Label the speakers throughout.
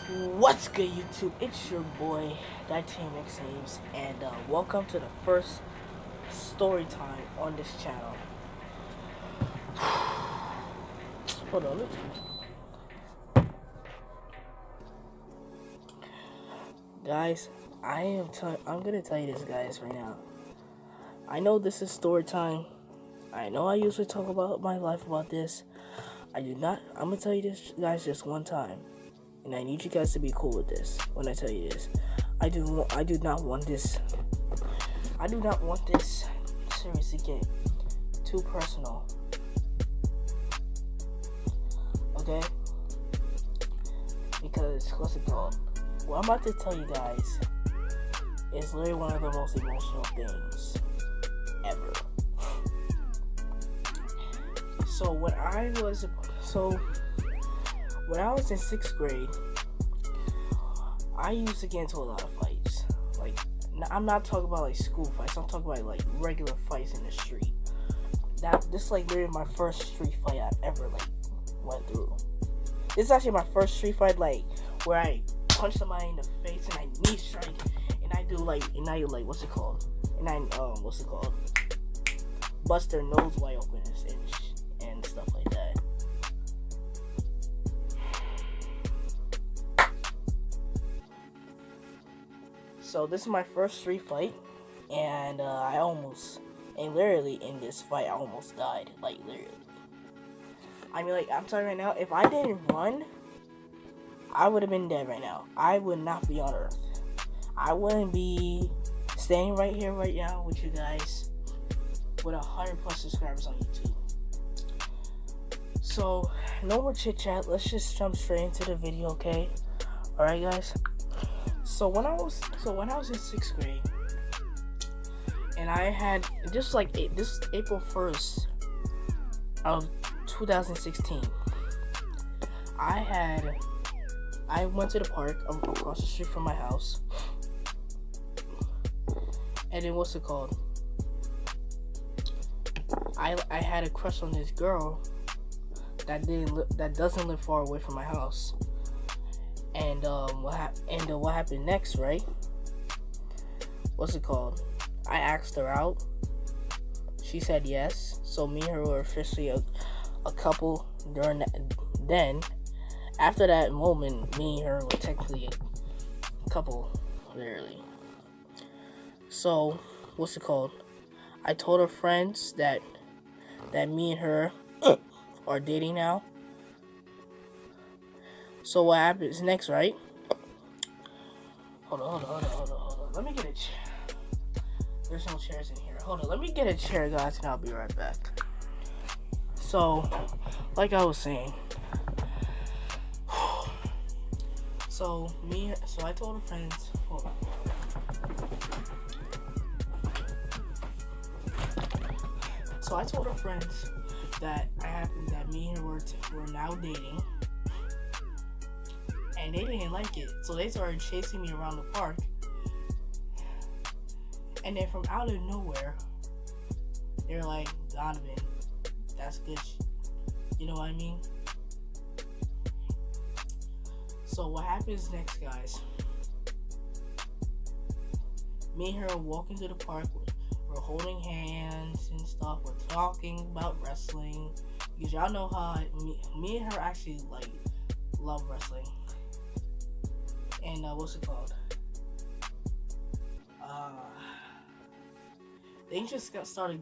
Speaker 1: What's good, YouTube? It's your boy DytaniumXGames, and welcome to the first story time on this channel. Hold on, guys. I'm gonna tell you this, guys, right now. I know this is story time. I know I usually talk about my life about this. I'm gonna tell you this, guys, just one time. And I need you guys to be cool with this when I tell you this. I do not want this seriously get too personal. Okay? Because what's it called? What I'm about to tell you guys is literally one of the most emotional things ever. So when I was in 6th grade, I used to get into a lot of fights. Like, I'm not talking about like school fights. I'm talking about like regular fights in the street. This is like literally my first street fight I've ever like went through. This is actually my first street fight, like where I punch somebody in the face and I knee strike and I bust their nose wide open and stuff like that. So this is my first street fight, and literally in this fight I almost died, like literally. I mean, like, I'm telling you right now, if I didn't run, I would have been dead right now. I would not be on Earth. I wouldn't be standing right here right now with you guys with 100+ subscribers on YouTube. So no more chit chat. Let's just jump straight into the video, okay? All right, guys. So when I was in 6th grade, and I had this April 1st of 2016, I went to the park across the street from my house, and then I had a crush on this girl that doesn't live far away from my house. And what happened next, right? I asked her out. She said yes. So me and her were officially a couple during then. After that moment, me and her were technically a couple, literally. So I told her friends that me and her are dating now. So what happens next, right? Hold on. Let me get a chair. There's no chairs in here. Hold on. Let me get a chair, guys, and I'll be right back. So, like I was saying. So I told her friends. Hold on. So I told her friends that me and her were now dating. And they didn't like it, so they started chasing me around the park. And then from out of nowhere, they're like, "Donovan, that's good you know what I mean?" So what happens next, guys? Me and her are walking to the park. We're holding hands and stuff. We're talking about wrestling, because y'all know how me and her actually like love wrestling. And things just started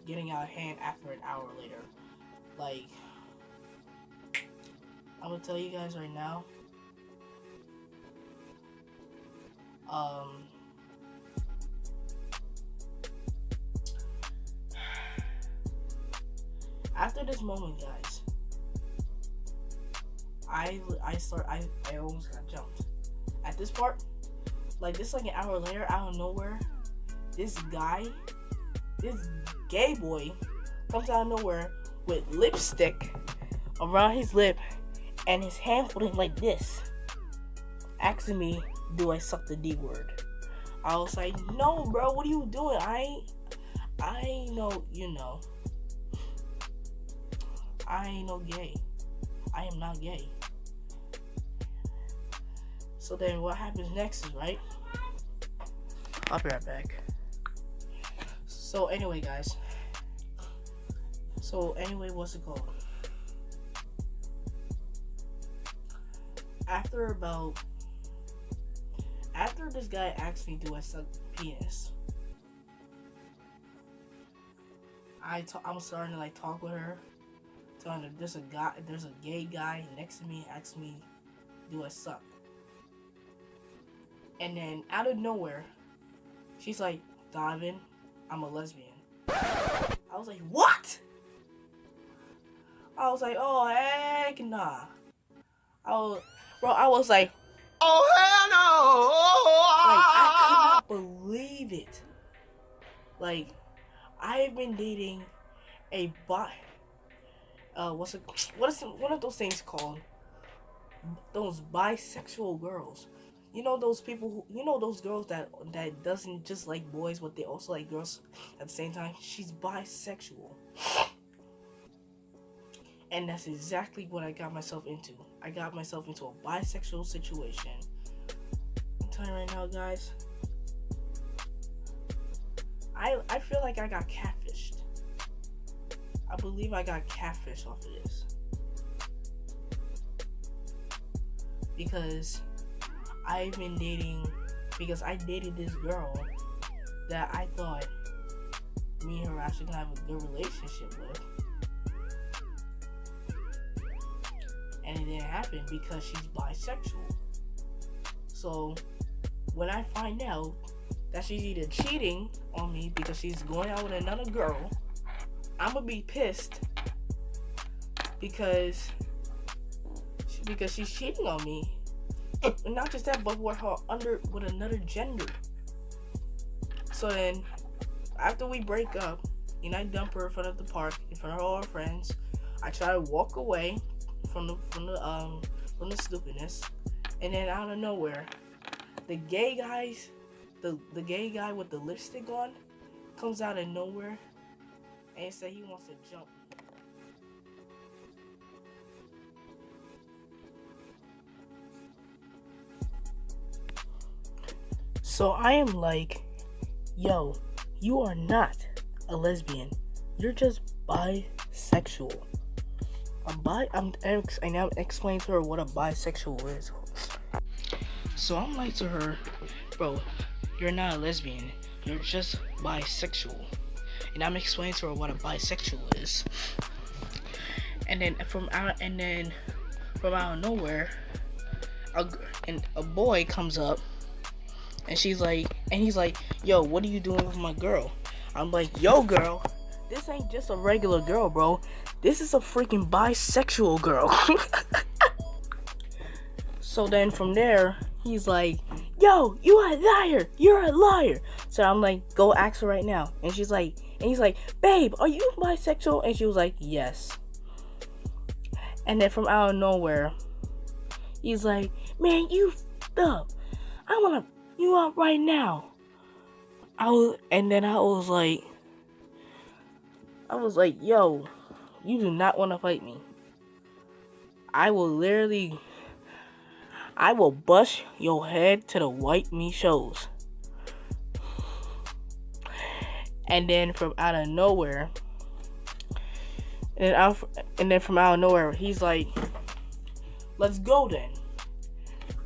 Speaker 1: getting out of hand after an hour later. Like, I'm gonna tell you guys right now. After this moment, guys, I almost got jumped. At this part, like an hour later, out of nowhere, this gay boy comes out of nowhere with lipstick around his lip and his hand holding like this, asking me, "Do I suck the D word?" I was like, "No, bro, what are you doing? I know, I ain't no gay. I am not gay." So then what happens next is, right? I'll be right back. So anyway, guys. What's it called? After this guy asked me, do I suck penis? I'm starting to like talk with her. Telling her there's a gay guy next to me, asks me, do I suck? And then out of nowhere, she's like, Donovan, I'm a lesbian. I was like, what? I was like, oh heck nah. I was like,
Speaker 2: oh hell no!
Speaker 1: Like, I could not believe it. Like, I've been dating a what is one of those things called? Those bisexual girls. You know those people those girls that doesn't just like boys, but they also like girls at the same time? She's bisexual. And that's exactly what I got myself into. I got myself into a bisexual situation. I'm telling you right now, guys. I feel like I got catfished. I believe I got catfished off of this. Because I dated this girl that I thought me and her actually gonna have a good relationship with. And it didn't happen because she's bisexual. So when I find out that she's either cheating on me because she's going out with another girl, I'm gonna be pissed because she's cheating on me. And not just that, but with another gender. So then, after we break up, and I dump her in front of the park, in front of all our friends, I try to walk away from the stupidness, and then out of nowhere, the gay guy with the lipstick on comes out of nowhere and says he wants to jump me. So I am like, yo, you are not a lesbian. You're just bisexual. I now explain to her what a bisexual is. So I'm like to her, bro, you're not a lesbian. You're just bisexual. And I'm explaining to her what a bisexual is. And then from out of nowhere, a boy comes up. And he's like, yo, what are you doing with my girl? I'm like, yo, girl, this ain't just a regular girl, bro. This is a freaking bisexual girl. So then from there, he's like, yo, you are a liar. You're a liar. So I'm like, go ask her right now. And he's like, babe, are you bisexual? And she was like, yes. And then from out of nowhere, he's like, man, you f***ed up. I want to you up right now. I was like, yo, you do not want to fight me. I will bust your head to the white meat shows. And then from out of nowhere, he's like, let's go then.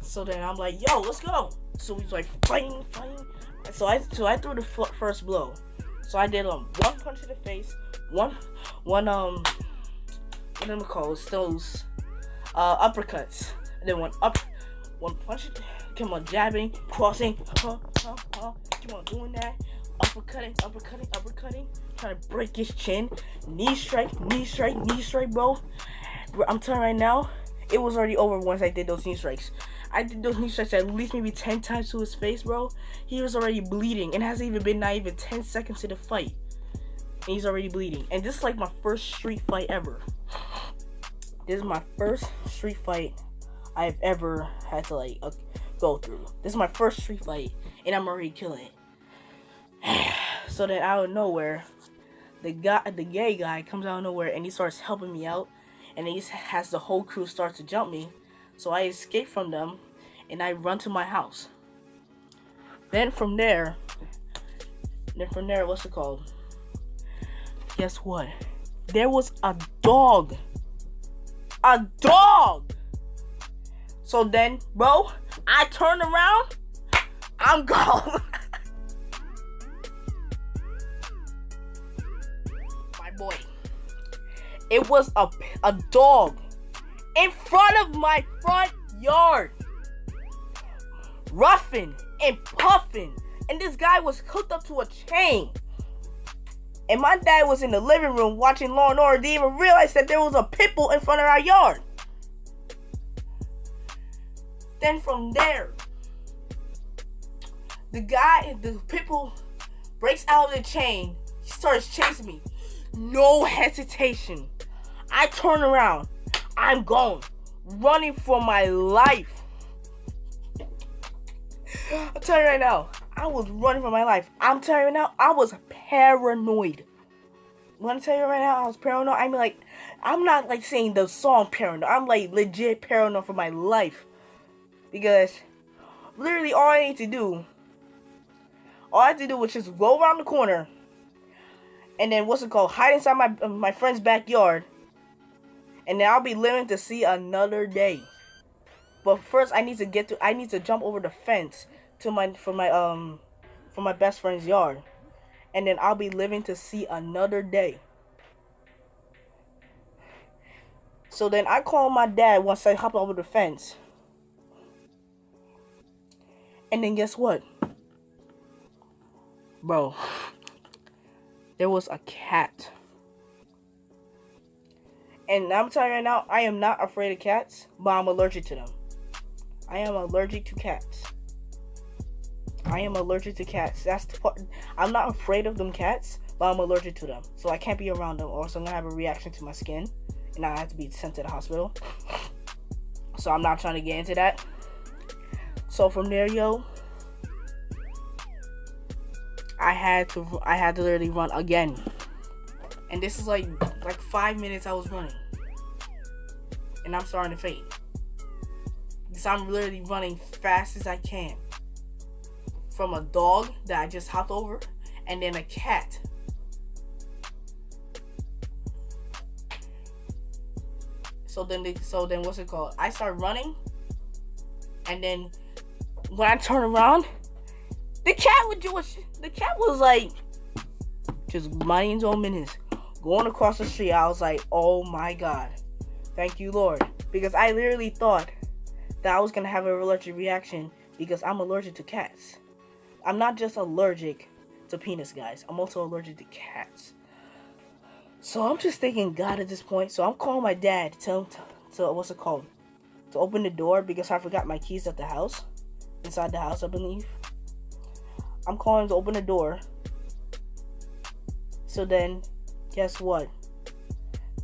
Speaker 1: So then I'm like, yo, let's go. So he's like fighting. So I threw the first blow. So I did one punch to the face, one what am I call those uppercuts, and then one punch. Come on, jabbing, crossing, keep on doing that, uppercutting, trying to break his chin, knee strike, bro. I'm telling you right now, it was already over once I did those knee strikes. I did those knee strikes at least maybe 10 times to his face, bro. He was already bleeding. It hasn't even been not even 10 seconds to the fight. And he's already bleeding. And this is like my first street fight ever. This is my first street fight I've ever had to like go through. This is my first street fight. And I'm already killing it. So then out of nowhere, the gay guy comes out of nowhere and he starts helping me out. And he has the whole crew start to jump me. So I escape from them, and I run to my house. Then from there, what's it called? Guess what? There was a dog. A dog! So then, bro, I turn around, I'm gone. My boy. It was a dog in front of my front yard. Ruffing and puffing. And this guy was hooked up to a chain. And my dad was in the living room watching Law and Order. Didn't even realize that there was a pit bull in front of our yard. Then from there, the pit bull breaks out of the chain. He starts chasing me. No hesitation. I turn around. I'm gone. Running for my life. I'll tell you right now, I was running for my life. I'm telling you right now, I was paranoid. When I tell you right now, I was paranoid, I mean like, I'm not like saying the song paranoid. I'm like legit paranoid for my life. Because literally all I had to do was just go around the corner and then hide inside my friend's backyard, and then I'll be living to see another day. But first I need to jump over the fence for my best friend's yard, and then I'll be living to see another day. So then I call my dad once I hop over the fence. And then guess what? Bro, there was a cat. And I'm telling you right now, I am not afraid of cats, but I'm allergic to them. I am allergic to cats. That's the part. I'm not afraid of them cats, but I'm allergic to them. So I can't be around them, or else I'm gonna have a reaction to my skin, and I have to be sent to the hospital. So I'm not trying to get into that. So from there, yo, I had to literally run again. And this is like 5 minutes I was running. And I'm starting to fade. Because I'm literally running fast as I can. From a dog that I just hopped over, and then a cat. So then what's it called? I start running, and then when I turn around, the cat was like just minding his own business, going across the street. I was like, oh my God, thank you, Lord, because I literally thought that I was gonna have an allergic reaction because I'm allergic to cats. I'm not just allergic to penis, guys. I'm also allergic to cats. So I'm just thanking God at this point. So I'm calling my dad to tell him to open the door, because I forgot my keys at the house. Inside the house, I believe. I'm calling him to open the door. So then, guess what?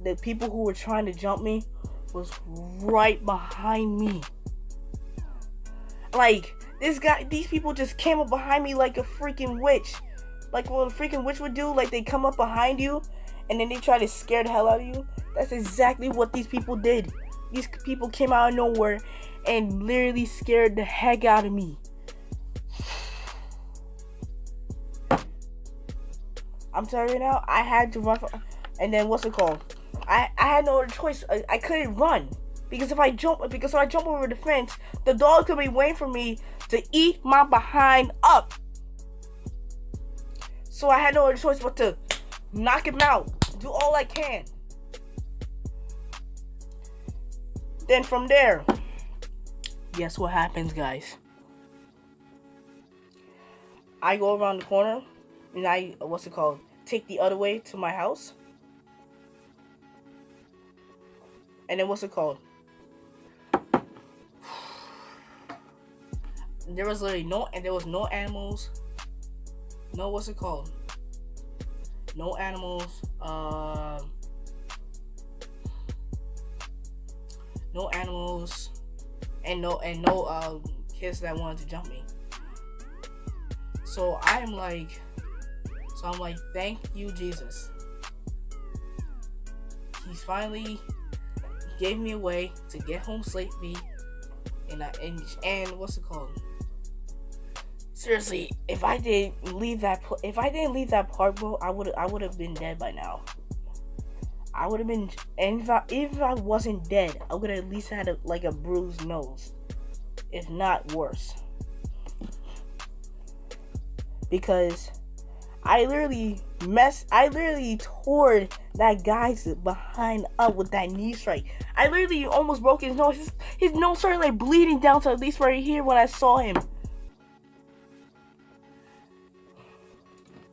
Speaker 1: The people who were trying to jump me was right behind me. Like, these people just came up behind me like a freaking witch. Like what a freaking witch would do. Like, they come up behind you and then they try to scare the hell out of you. That's exactly what these people did. These people came out of nowhere and literally scared the heck out of me. I'm telling you now, I had to run and then what's it called? I had no other choice. I couldn't run. Because if I jump over the fence, the dog could be waiting for me to eat my behind up. So I had no other choice but to knock him out. Do all I can. Then from there, guess what happens, guys? I go around the corner and I take the other way to my house. And then there was literally no animals. No animals. No animals. And no kids that wanted to jump me. So I'm like, thank you, Jesus. He's finally gave me a way to get home safely And what's it called? Seriously, if I didn't leave that park, bro, I would have been dead by now. I would have been, and if I wasn't dead, I would have at least had a bruised nose, if not worse. Because I literally tore that guy's behind up with that knee strike. I literally almost broke his nose. His nose started like bleeding down to at least right here when I saw him.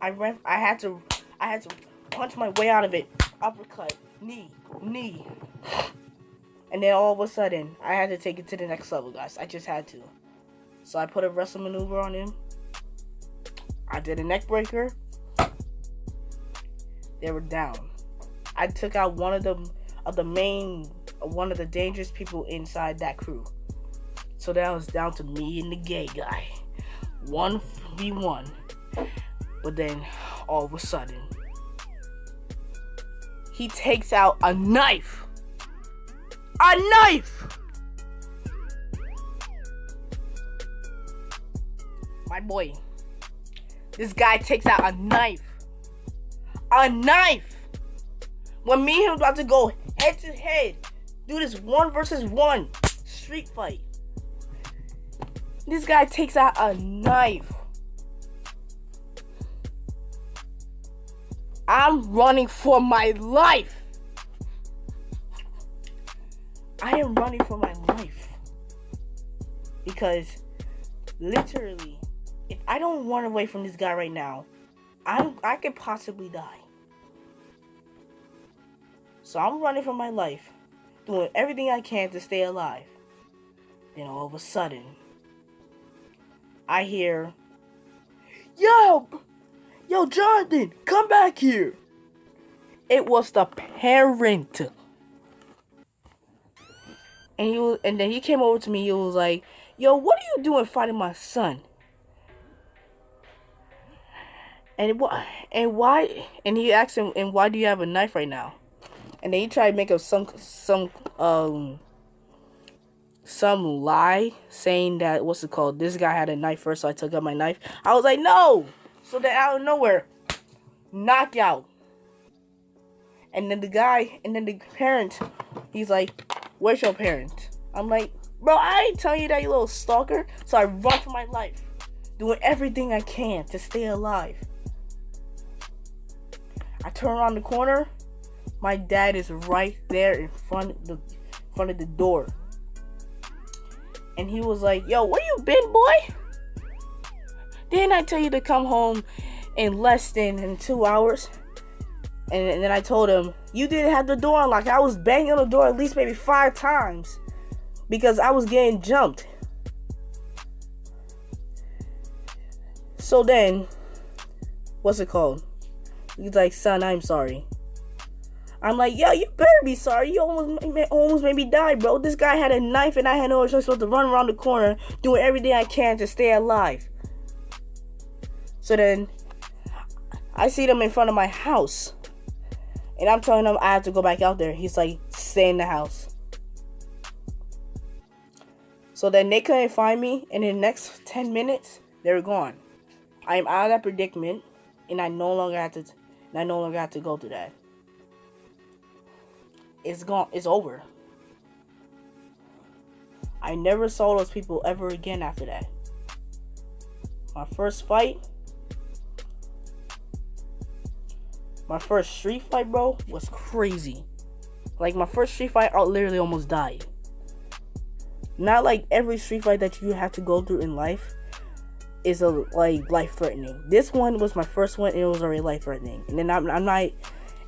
Speaker 1: I had to punch my way out of it. Uppercut, knee. And then all of a sudden, I had to take it to the next level, guys. I just had to. So I put a wrestle maneuver on him. I did a neck breaker. They were down. I took out one of the dangerous people inside that crew. So that was down to me and the gay guy. 1v1. But then, all of a sudden, he takes out a knife. A knife! My boy. This guy takes out a knife. A knife! When me and him was about to go head to head, do this 1v1 street fight. This guy takes out a knife. I'm running for my life. I am running for my life. Because literally, if I don't run away from this guy right now, I could possibly die. So I'm running for my life, doing everything I can to stay alive. Then all of a sudden, I hear, Yo, Jonathan, come back here. It was the parent. And then he came over to me. He was like, yo, what are you doing fighting my son? And why? And he asked him, and why do you have a knife right now? And then he tried to make up some lie saying that, what's it called? This guy had a knife first, so I took out my knife. I was like, no. So then out of nowhere, knockout. And then the parent, he's like, where's your parent? I'm like, bro, I ain't telling you that, you little stalker. So I run for my life, doing everything I can to stay alive. I turn around the corner. My dad is right there in front of the door. And he was like, yo, where you been, boy? Didn't I tell you to come home in less than 2 hours? And then I told him, you didn't have the door unlocked. I was banging on the door at least maybe 5 times. Because I was getting jumped. So then, what's it called? He's like, son, I'm sorry. I'm like, yo, you better be sorry. You almost made me die, bro. This guy had a knife and I had no choice but to run around the corner doing everything I can to stay alive. So then, I see them in front of my house. And I'm telling him I have to go back out there. He's like, stay in the house. So then they couldn't find me. And in the next 10 minutes, they were gone. I am out of that predicament. And I no longer have to go through that. It's gone. It's over. I never saw those people ever again after that. My first fight. My first street fight, bro, was crazy. Like, my first street fight, I literally almost died. Not like every street fight that you have to go through in life is life-threatening. This one was my first one, and it was already life-threatening. And then I'm not,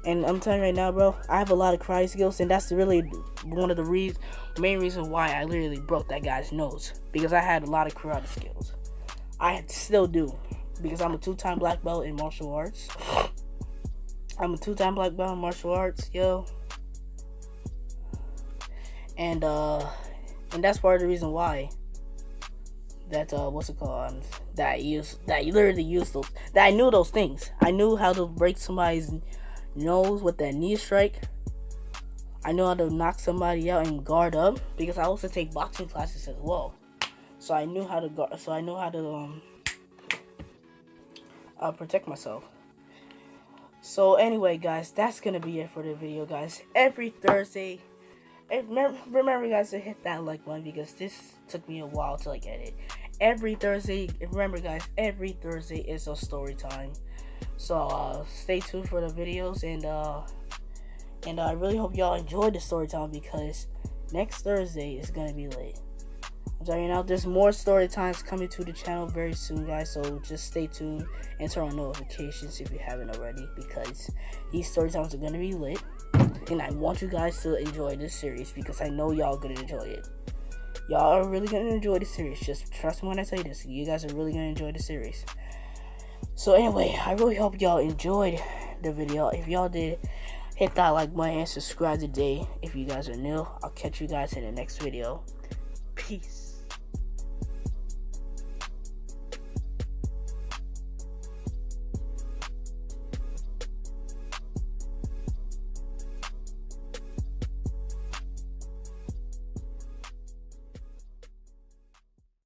Speaker 1: and I'm telling you right now, bro, I have a lot of karate skills, and that's really one of the main reasons why I literally broke that guy's nose. Because I had a lot of karate skills. I still do. Because I'm a 2-time black belt in martial arts. I'm a 2-time black belt in martial arts, yo. And that's part of the reason why that I literally used those, that I knew those things. I knew how to break somebody's nose with that knee strike. I know how to knock somebody out and guard up because I also take boxing classes as well. So I knew how to guard. So I know how to protect myself. So anyway, guys, that's gonna be it for the video, guys. Every Thursday, remember, guys, to hit that like button because this took me a while to like edit. Every Thursday, remember, guys, every Thursday is a story time. So stay tuned for the videos, and I really hope y'all enjoyed the story time because next Thursday is gonna be lit. I'm telling you now, there's more story times coming to the channel very soon, guys. So just stay tuned and turn on notifications if you haven't already, because these story times are gonna be lit, and I want you guys to enjoy this series because I know y'all gonna enjoy it. Y'all are really gonna enjoy the series. Just trust me when I say this. You guys are really gonna enjoy the series. So anyway, I really hope y'all enjoyed the video. If y'all did, hit that like button and subscribe today. If you guys are new, I'll catch you guys in the next video. Peace.